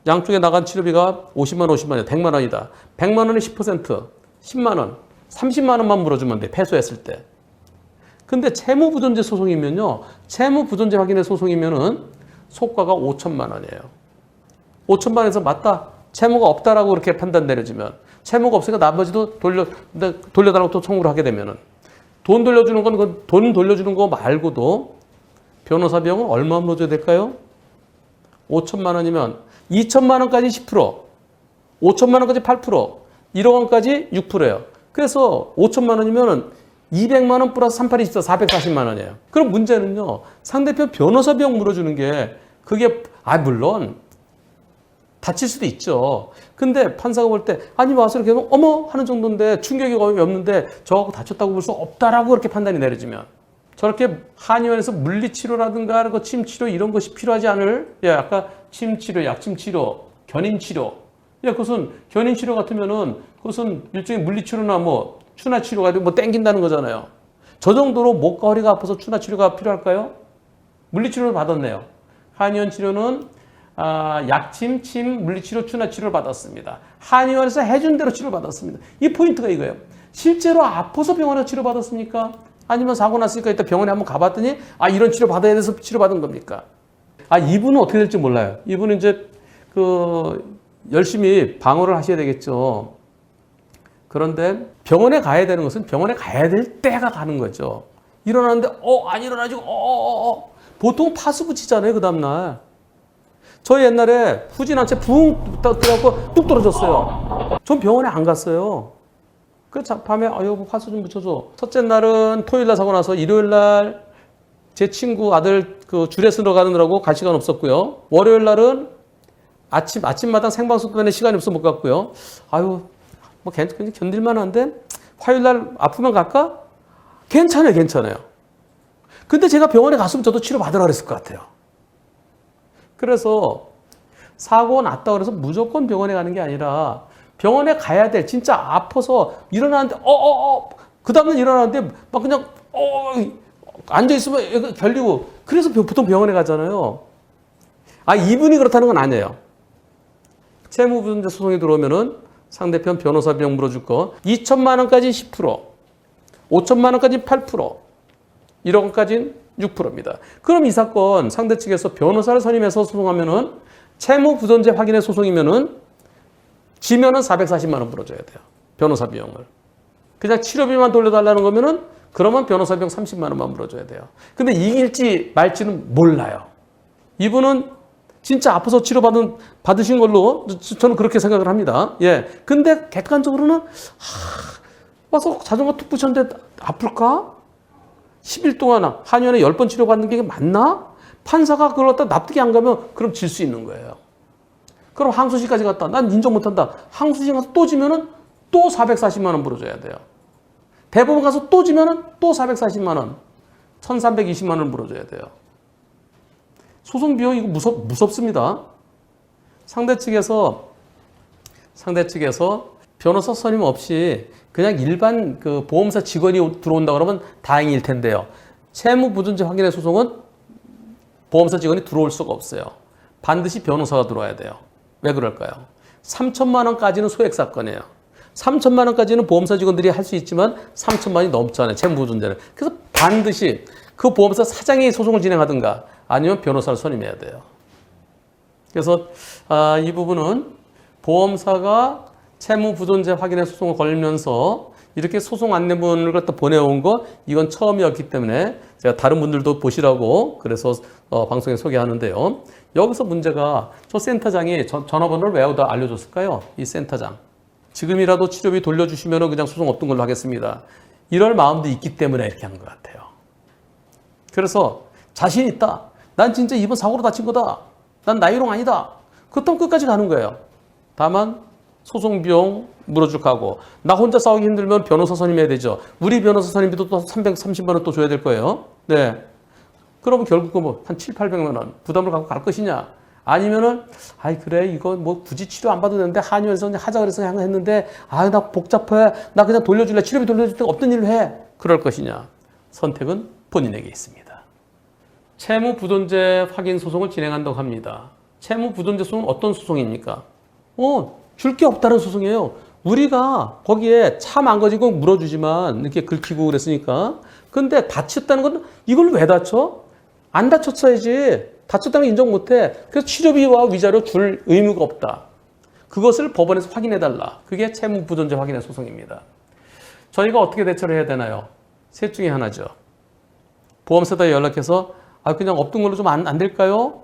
S1: 양쪽에 나간 치료비가 50만 원, 100만 원이다. 100만 원의 10%, 10만 원, 30만 원만 물어주면 돼. 패소했을 때. 근데 채무부존재 소송이면요. 채무부존재 확인의 소송이면은 소가가 5천만 원이에요. 5천만 원에서 맞다. 채무가 없다라고 그렇게 판단 내려지면 채무가 없으니까 나머지도 돌려달라고 또 청구를 하게 되면은 돈 돌려주는 건 돈 돌려주는 거 말고도 변호사 비용은 얼마 물어줘야 될까요? 5천만 원이면 2천만 원까지 10%, 5천만 원까지 8%, 1억 원까지 6%예요. 그래서 5천만 원이면 200만 원 플러스 38, 24, 440만 원이에요. 그럼 문제는요. 상대편 변호사 비용 물어주는 게 그게 물론 다칠 수도 있죠. 근데 판사가 볼 때 아니 와서 이렇게 하면 어머 하는 정도인데 충격이 거의 없는데 저하고 다쳤다고 볼 수 없다라고 그렇게 판단이 내려지면 저렇게 한의원에서 물리치료라든가 침치료 이런 것이 필요하지 않을 아까 침치료, 약침치료, 견인치료 그것은 견인치료 같으면은 그것은 일종의 물리치료나 추나치료가 땡긴다는 거잖아요. 저 정도로 목과 허리가 아파서 추나치료가 필요할까요? 물리치료를 받았네요. 한의원 치료는 약침, 침, 물리치료, 추나치료를 받았습니다. 한의원에서 해준 대로 치료받았습니다. 이 포인트가 이거예요. 실제로 아파서 병원에서 치료받았습니까? 아니면 사고 났으니까 이따 병원에 한번 가봤더니 이런 치료 받아야 돼서 치료받은 겁니까? 이분은 어떻게 될지 몰라요. 이분은 이제 열심히 방어를 하셔야 되겠죠. 그런데 병원에 가야 되는 것은 병원에 가야 될 때가 가는 거죠. 일어나는데 안 일어나지고 보통 파스 붙이잖아요. 그 다음날. 저 옛날에 후진 한 채 붕 떠갖고 뚝 떨어졌어요. 전 병원에 안 갔어요. 그래서 밤에 여보 파스 좀 붙여줘. 첫째 날은 토요일 날 사고 나서 일요일 날 제 친구 아들 주례 쓰러 가느라고 갈 시간 없었고요. 월요일 날은 아침마당 생방송 때문에 시간이 없어 못 갔고요. 견딜만 한데 화요일 날 아프면 갈까? 괜찮아요. 근데 제가 병원에 갔으면 저도 치료 받으라 그랬을 것 같아요. 그래서 사고가 났다 그래서 무조건 병원에 가는 게 아니라 병원에 가야 될 진짜 아파서 일어나는데 그 다음날 일어나는데 막 그냥 앉아 있으면 결리고 그래서 보통 병원에 가잖아요. 이분이 그렇다는 건 아니에요. 채무부존재 소송이 들어오면은 상대편 변호사 비용 물어줄 거 2천만 원까지 10%, 5천만 원까지 8%, 1억 원까지는 6%입니다. 그럼 이 사건 상대 측에서 변호사를 선임해서 소송하면은 채무부존재 확인의 소송이면은 지면은 440만 원 물어줘야 돼요. 변호사 비용을. 그냥 치료비만 돌려달라는 거면은 그러면 변호사 비용 30만 원만 물어줘야 돼요. 근데 이길지 말지는 몰라요. 이분은 진짜 아파서 받으신 걸로 저는 그렇게 생각을 합니다. 예. 근데 객관적으로는 와서 자전거 툭 부셨는데 아플까? 10일 동안 한의원에 10번 치료받는 게 맞나? 판사가 그걸 갖다 납득이 안 가면 그럼 질 수 있는 거예요. 그럼 항소심까지 갔다. 난 인정 못한다. 항소심 가서 또 지면은 또 440만 원 물어줘야 돼요. 대법원 가서 또 지면은 또 440만 원. 1320만 원 물어줘야 돼요. 소송 비용 이거 무섭습니다. 상대 측에서 변호사 선임 없이 그냥 일반 그 보험사 직원이 들어온다 그러면 다행일 텐데요. 채무부존재 확인의 소송은 보험사 직원이 들어올 수가 없어요. 반드시 변호사가 들어와야 돼요. 왜 그럴까요? 3천만 원까지는 소액 사건이에요. 3천만 원까지는 보험사 직원들이 할 수 있지만 3천만 원이 넘잖아요. 채무부존재는. 그래서 반드시 그 보험사 사장이 소송을 진행하든가 아니면 변호사를 선임해야 돼요. 그래서 이 부분은 보험사가 채무부존재 확인의 소송을 걸면서 이렇게 소송 안내문을 갖다 보내온 거 이건 처음이었기 때문에 제가 다른 분들도 보시라고 그래서 방송에 소개하는데요. 여기서 문제가 저 센터장이 전화번호를 왜 알려줬을까요? 이 센터장. 지금이라도 치료비 돌려주시면 그냥 소송 없던 걸로 하겠습니다. 이럴 마음도 있기 때문에 이렇게 한 것 같아요. 그래서 자신 있다. 난 진짜 이번 사고로 다친 거다. 난 나이롱 아니다. 그렇다면 끝까지 가는 거예요. 다만 소송 비용 물어줄 거고 나 혼자 싸우기 힘들면 변호사 선임해야 되죠. 우리 변호사 선임비도 또 330만 원 또 줘야 될 거예요. 네. 그러면 결국 한 7, 800만 원 부담을 갖고 갈 것이냐? 아니면은 그래 이거 뭐 굳이 치료 안 받아도 되는데 한의원에서 하자 그래서 했는데 나 복잡해. 나 그냥 돌려줄래. 치료비 돌려줄 때 없던 일을 해. 그럴 것이냐? 선택은 본인에게 있습니다. 채무부존재 확인 소송을 진행한다고 합니다. 채무부존재 소송은 어떤 소송입니까? 줄 게 없다는 소송이에요. 우리가 거기에 차 망가지고 물어주지만 이렇게 긁히고 그랬으니까. 근데 다쳤다는 건 이걸 왜 다쳐? 안 다쳤어야지. 다쳤다는 걸 인정 못해. 그래서 치료비와 위자료 줄 의무가 없다. 그것을 법원에서 확인해달라. 그게 채무부존재 확인의 소송입니다. 저희가 어떻게 대처를 해야 되나요? 셋 중에 하나죠. 보험사에 연락해서 그냥 없던 걸로 좀 안 될까요?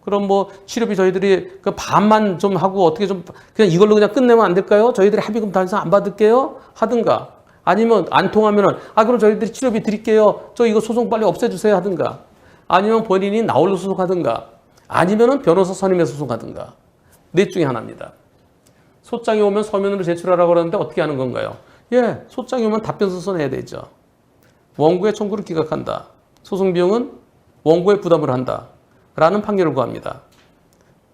S1: 그럼 뭐 치료비 저희들이 그 반만 좀 하고 어떻게 좀 그냥 이걸로 그냥 끝내면 안 될까요? 저희들이 합의금 더 이상 안 받을게요? 하든가. 아니면 안 통하면은 그럼 저희들이 치료비 드릴게요. 저 이거 소송 빨리 없애주세요 하든가. 아니면 본인이 나홀로 소송하든가. 아니면은 변호사 선임해서 소송하든가. 넷 중에 하나입니다. 소장이 오면 서면으로 제출하라고 그러는데 어떻게 하는 건가요? 소장이 오면 답변서서 내야 되죠. 원고의 청구를 기각한다. 소송 비용은 원고에 부담을 한다. 라는 판결을 구합니다.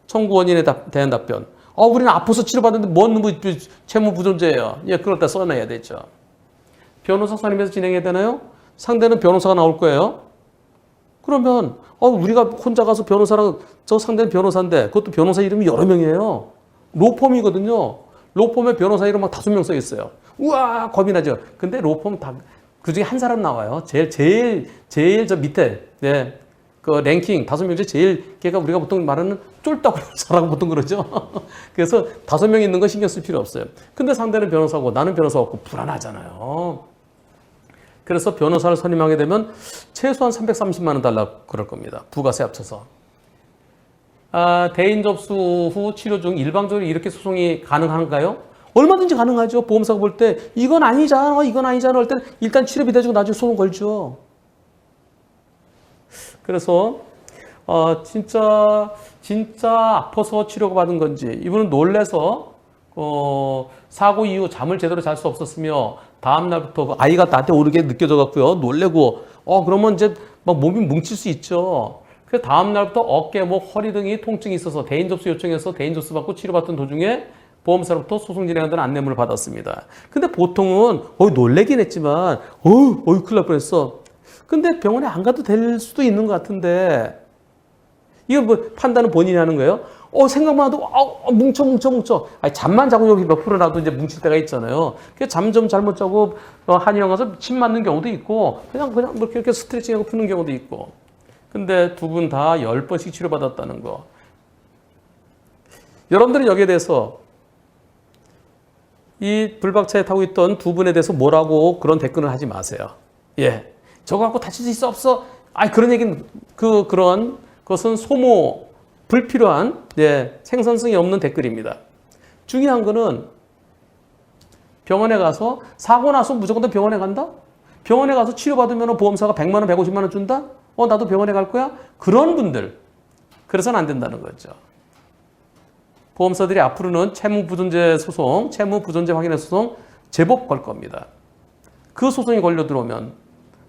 S1: 청구 원인에 대한 답변. 우리는 아파서 치료받는데 뭔 채무부존재예요. 그럴 때 써내야 되죠. 변호사 선임해서 진행해야 되나요? 상대는 변호사가 나올 거예요. 그러면 우리가 혼자 가서 변호사랑 저 상대는 변호사인데 그것도 변호사 이름이 여러 명이에요. 로펌이거든요. 로펌에 변호사 이름 막 5명 써 있어요. 우와 겁이 나죠. 근데 로펌 다 그중에 한 사람 나와요. 제일 저 밑에 그 랭킹 5명 중에 제일 걔가 우리가 보통 말하는 쫄딱 사라고 보통 그러죠. 그래서 5명 있는 거 신경 쓸 필요 없어요. 근데 상대는 변호사고 나는 변호사 없고 불안하잖아요. 그래서 변호사를 선임하게 되면 최소한 330만 원 달라 그럴 겁니다. 부가세 합쳐서. 대인 접수 후 치료 중 일방적으로 이렇게 소송이 가능한가요? 얼마든지 가능하죠. 보험사가 볼 때 이건 아니잖아 할 때는 일단 치료비 대주고 나중에 소송 걸죠. 그래서 진짜 아파서 치료가 받은 건지 이분은 놀래서 사고 이후 잠을 제대로 잘 수 없었으며 다음 날부터 아이가 나한테 오르게 느껴져 갖고요 놀래고 그러면 이제 막 몸이 뭉칠 수 있죠. 그래서 다음 날부터 어깨, 목, 허리 등이 통증이 있어서 대인 접수 요청해서 대인 접수 받고 치료받던 도중에 보험사로부터 소송 진행한다는 안내문을 받았습니다. 근데 보통은 놀래긴 했지만 큰일 날 뻔했어. 근데 병원에 안 가도 될 수도 있는 것 같은데 이거 뭐 판단은 본인이 하는 거예요? 생각만 해도 뭉쳐. 아니, 잠만 자고 여기 몇 프로 나도 이제 뭉칠 때가 있잖아요. 그래서 잠 좀 잘못 자고 한의원 가서 침 맞는 경우도 있고 그냥 이렇게 스트레칭하고 푸는 경우도 있고. 근데 두 분 다 10번씩 치료받았다는 거. 여러분들은 여기에 대해서 이 불박차에 타고 있던 두 분에 대해서 뭐라고 그런 댓글을 하지 마세요. 예. 저거 갖고 다칠 수 있어 없어? 그런 얘기는 그런 것은 소모 불필요한 생산성이 없는 댓글입니다. 중요한 거는 병원에 가서 사고 나서 무조건 다 병원에 간다? 병원에 가서 치료받으면 보험사가 100만 원, 150만 원 준다? 나도 병원에 갈 거야? 그런 분들. 그래서는 안 된다는 거죠. 보험사들이 앞으로는 채무부존재 소송, 채무부존재 확인의 소송 제법 걸 겁니다. 그 소송이 걸려 들어오면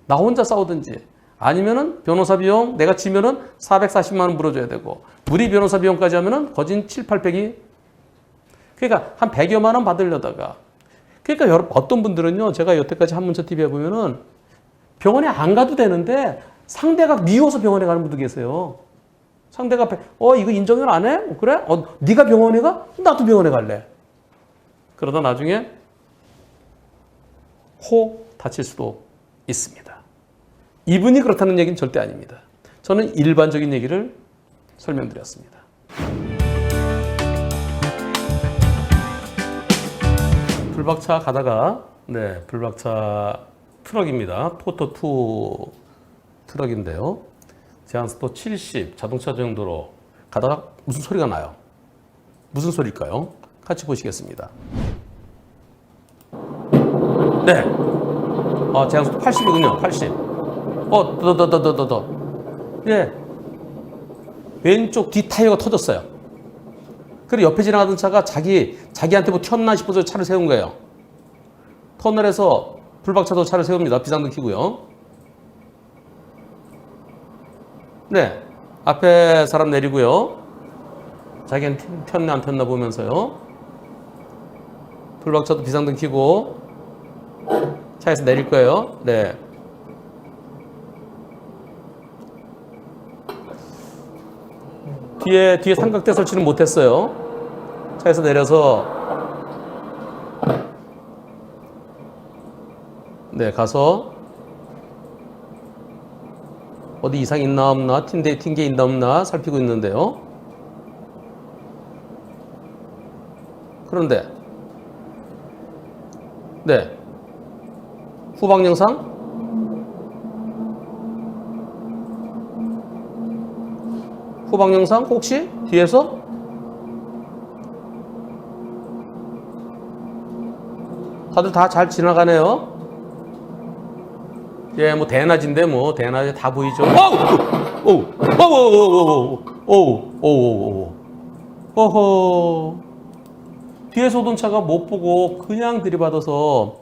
S1: 나 혼자 싸우든지 아니면은 변호사 비용 내가 지면은 440만 원 물어줘야 되고 무리 변호사 비용까지 하면은 거진 7, 800이 그러니까 한 100여만 원 받으려다가 그러니까 여러분 어떤 분들은요 제가 여태까지 한문철 TV에 보면은 병원에 안 가도 되는데 상대가 미워서 병원에 가는 분도 계세요. 상대가 이거 인정을 안 해? 그래? 네가 병원에 가? 나도 병원에 갈래. 그러다 나중에 다칠 수도 있습니다. 이분이 그렇다는 얘기는 절대 아닙니다. 저는 일반적인 얘기를 설명드렸습니다. 불박차 가다가 불박차 트럭입니다. 포터2 트럭인데요. 제한속도 70 자동차 정도로 가다가 무슨 소리가 나요? 무슨 소리일까요? 같이 보시겠습니다. 네. 제한속도 80이군요. 80. 예. 왼쪽 뒷 타이어가 터졌어요. 그리고 옆에 지나가던 차가 자기한테 뭐 튀었나 싶어서 차를 세운 거예요. 터널에서 불박차도 차를 세웁니다. 비상등 켜고요. 네. 앞에 사람 내리고요. 자기는 튀었나 안 튀었나 보면서요. 불박차도 비상등 켜고 차에서 내릴 거예요. 네. 뒤에 삼각대 설치는 못했어요. 차에서 내려서 가서 어디 이상 있나 없나 튄 게 있나 없나 살피고 있는데요. 그런데 후방 영상 혹시 뒤에서 다들 다 잘 지나가네요. 예, 뭐 대낮인데 대낮에 다 보이죠. 어허. 뒤에서 오던 차가 못 보고 그냥 들이받아서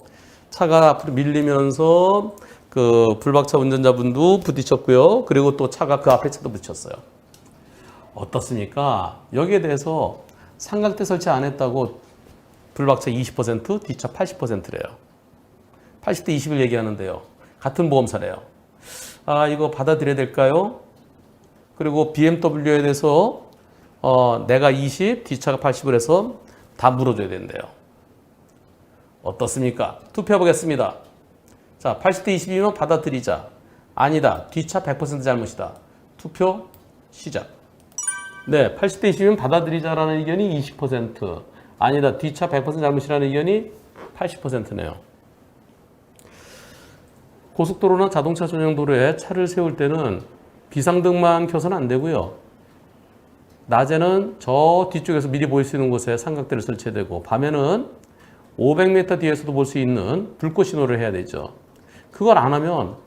S1: 차가 앞으로 밀리면서 그 불박차 운전자분도 부딪혔고요. 그리고 또 차가 그 앞에 차도 부딪혔어요. 어떻습니까? 여기에 대해서 삼각대 설치 안 했다고 불박차 20%, 뒷차 80%래요. 80대 20을 얘기하는데요. 같은 보험사래요. 이거 받아들여야 될까요? 그리고 BMW에 대해서 내가 20, 뒷차가 80을 해서 다 물어줘야 된대요. 어떻습니까? 투표해 보겠습니다. 자, 80대 20이면 받아들이자. 아니다. 뒷차 100% 잘못이다. 투표 시작. 네, 80대 20이면 받아들이자라는 의견이 20%. 아니다. 뒷차 100% 잘못이라는 의견이 80%네요. 고속도로나 자동차 전용 도로에 차를 세울 때는 비상등만 켜서는 안 되고요. 낮에는 저 뒤쪽에서 미리 보일 수 있는 곳에 삼각대를 설치해야 되고 밤에는 500m 뒤에서도 볼 수 있는 불꽃 신호를 해야 되죠. 그걸 안 하면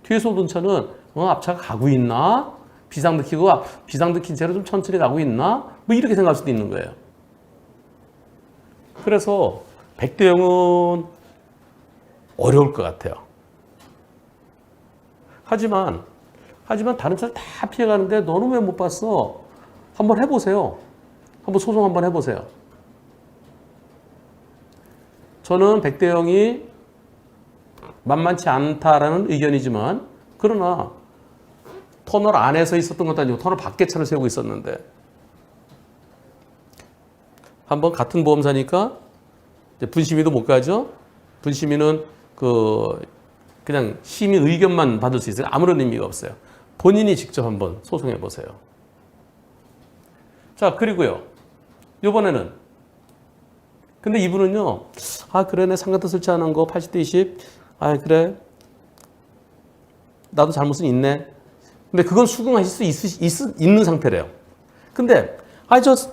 S1: 뒤에서 오던 차는 앞차가 가고 있나? 비상등 켜고 비상등 킨 채로 좀 천천히 가고 있나? 뭐 이렇게 생각할 수도 있는 거예요. 그래서 100대 0은 어려울 것 같아요. 하지만 하지만 다른 차를 다 피해가는데 너는 왜 못 봤어? 한번 해보세요. 한번 소송 한번 해보세요. 저는 백대영이 만만치 않다라는 의견이지만 그러나 터널 안에서 있었던 것도 아니고 터널 밖에 차를 세우고 있었는데 한번 같은 보험사니까 이제 분심위도 못 가죠. 분심위는 그냥 시민 의견만 받을 수 있어요. 아무런 의미가 없어요. 본인이 직접 한번 소송해 보세요. 자, 그리고요. 이번에는 근데 이분은요. 아, 그래. 내 상가도 설치하는 거 80대 20. 아, 그래. 나도 잘못은 있네. 근데 그건 수긍하실 수 있는 상태래요. 근데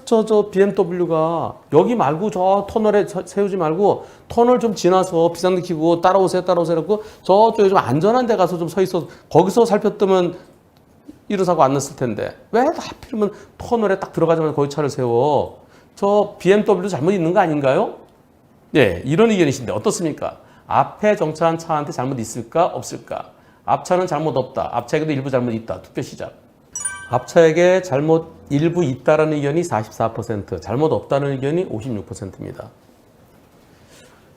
S1: 저 BMW가 여기 말고 저 터널에 세우지 말고 터널 좀 지나서 비상등 켜고 따라오세요. 그래갖고 저쪽에 좀 안전한 데 가서 좀 서 있어. 거기서 살폈더면 이런 사고 안 났을 텐데 왜 하필이면 터널에 딱 들어가자마자 거기 차를 세워? 저 BMW 잘못 있는 거 아닌가요? 예, 이런 의견이신데 어떻습니까? 앞에 정차한 차한테 잘못 있을까 없을까? 앞차는 잘못 없다. 앞차에게도 일부 잘못 있다. 투표 시작. 앞차에게 잘못 일부 있다라는 의견이 44%, 잘못 없다는 의견이 56%입니다.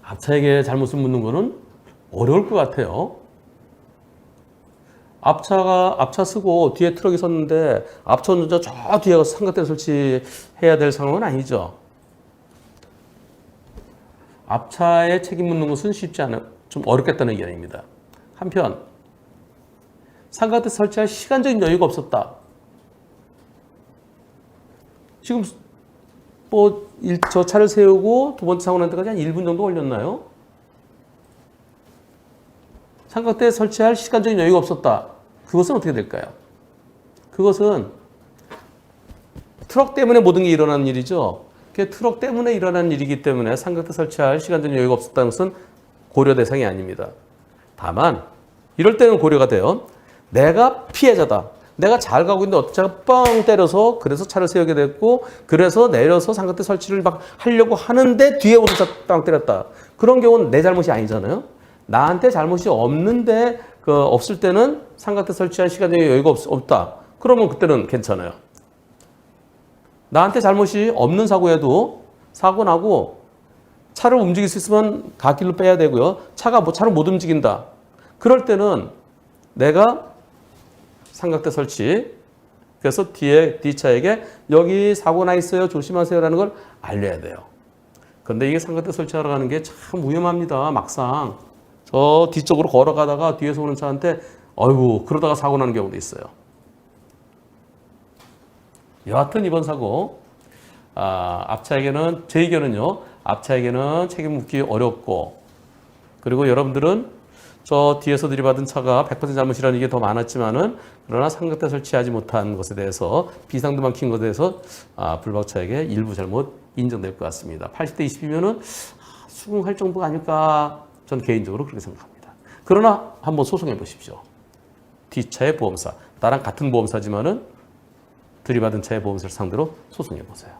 S1: 앞차에게 잘못을 묻는 거는 어려울 것 같아요. 앞차 쓰고 뒤에 트럭이 섰는데 앞차 운전자 저 뒤에 가서 삼각대를 설치해야 될 상황은 아니죠. 앞차에 책임 묻는 것은 쉽지 않아, 좀 어렵겠다는 의견입니다. 한편 삼각대 설치할 시간적인 여유가 없었다. 지금 저 차를 세우고 두 번째 사고 난 데까지 한 1분 정도 걸렸나요? 삼각대에 설치할 시간적인 여유가 없었다. 그것은 어떻게 될까요? 그것은 트럭 때문에 모든 게 일어나는 일이죠. 트럭 때문에 일어나는 일이기 때문에 삼각대 설치할 시간적인 여유가 없었다는 것은 고려 대상이 아닙니다. 다만 이럴 때는 고려가 돼요. 내가 피해자다. 내가 잘 가고 있는데 어떤 차가 뻥 때려서 그래서 차를 세우게 됐고 그래서 내려서 삼각대 설치를 막 하려고 하는데 뒤에 오던 차 빵 때렸다. 그런 경우는 내 잘못이 아니잖아요. 나한테 잘못이 없는데 없을 때는 삼각대 설치한 시간적인 여유가 없다. 그러면 그때는 괜찮아요. 나한테 잘못이 없는 사고에도 사고 나고 차를 움직일 수 있으면 갓길로 빼야 되고요. 차를 못 움직인다. 그럴 때는 내가 삼각대 설치, 그래서 뒷차에게 여기 사고 나 있어요. 조심하세요라는 걸 알려야 돼요. 그런데 이게 삼각대 설치하러 가는 게 참 위험합니다. 막상 저 뒤쪽으로 걸어가다가 뒤에서 오는 차한테 어이구 그러다가 사고 나는 경우도 있어요. 여하튼 이번 사고 앞차에게는 제 의견은요. 앞차에게는 책임 묻기 어렵고 그리고 여러분들은 저 뒤에서 들이받은 차가 100% 잘못이라는 게 더 많았지만은 그러나 삼각대 설치하지 못한 것에 대해서 비상등만 킨 것에 대해서 불박차에게 일부 잘못 인정될 것 같습니다. 80대 20이면은 수긍할 정도가 아닐까 저는 개인적으로 그렇게 생각합니다. 그러나 한번 소송해 보십시오. 뒷차의 보험사, 나랑 같은 보험사지만은 들이받은 차의 보험사를 상대로 소송해 보세요.